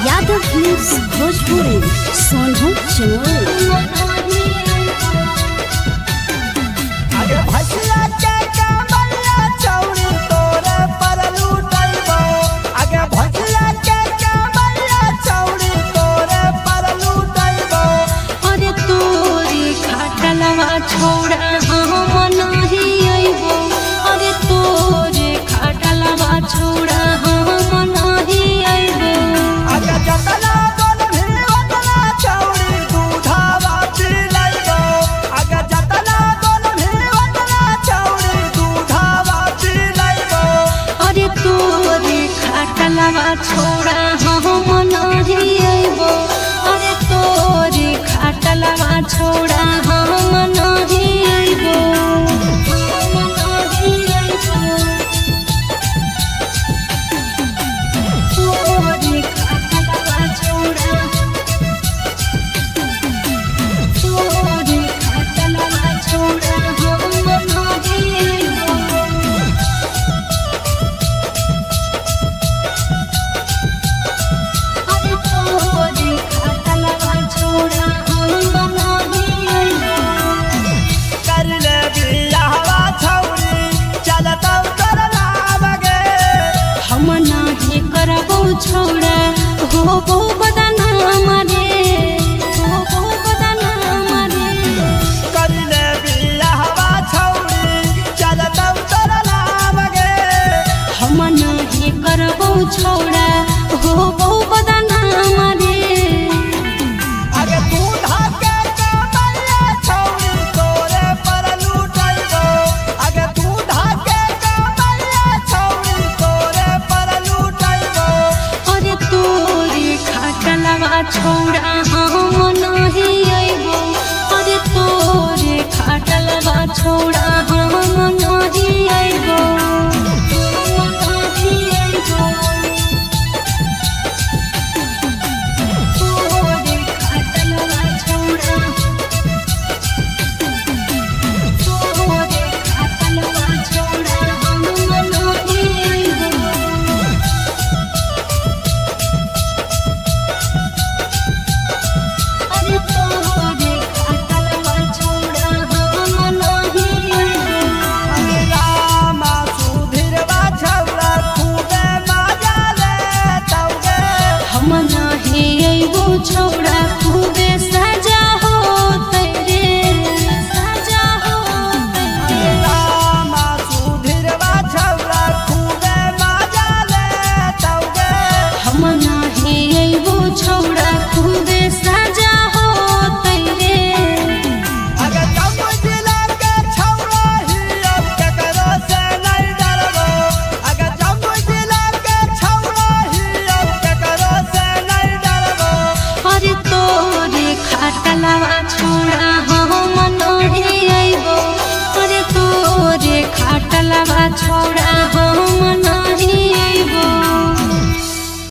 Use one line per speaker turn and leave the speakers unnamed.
Yadav films Bhojpuri Sonu चिन्मय।
आगे भैया के कमरिया चौड़ी तोरे पर लूटैबो, आगे भैया के कमरिया चौड़ी तोरे पर लूटैबो।
अरे तोरे खाटलवा छोड़ा हम नाही अइबो, अरे तोरे खाटलवा छोड़ा हम नाही अइबो।
आगे जतला गोल भी ओतना चौड़ी दूधावा पिलैबो, आगे जतला गोल भी ओतना चौड़ी दूधावा पिलैबो।
अरे तोरे खाटलवा छोड़ा हम नाही अइबो, अरे तोरे खाटलवा छोड़ा हम नाही अइबो, हम नाही अइबो। तोरे खाटलवा छोड़ा, तोरे खाटलवा छोड़ा हम नाही अइबो। अरे तोरे खाटलवा छोड़ा हम नाही अइबो।
कर ले बियाहवा छौरी चलतौ तोर लागे।
हम नाही करबो छोड़ा होबो बदनाम रे, होबो बदनाम रे।
कर ले बियाहवा छौरी चलतौ तोर लागे।
हम नाही करबो छोड़ा होबो बदनाम रे।
आगे दूधा के कमरिया छौरी तोरे पर लूटैबो, आगे दूधा के कमरिया छौरी तोरे पर लूटैबो।
अरे तोरे खाटलवा छोड़ा हम नाही अइबो, अरे तोरे खाटलवा छोड़ा हम नाही अइबो, हम नाही अइबो। तोरे खाटलवा छोड़ा, तोरे खाटलवा छोड़ा हम नाही अइबो। अरे तोरे खाटलवा छोड़ा हम नाही अइबो।
रामा सुधीरवा छौरा खूबे मजा ले तौगे।
हम ना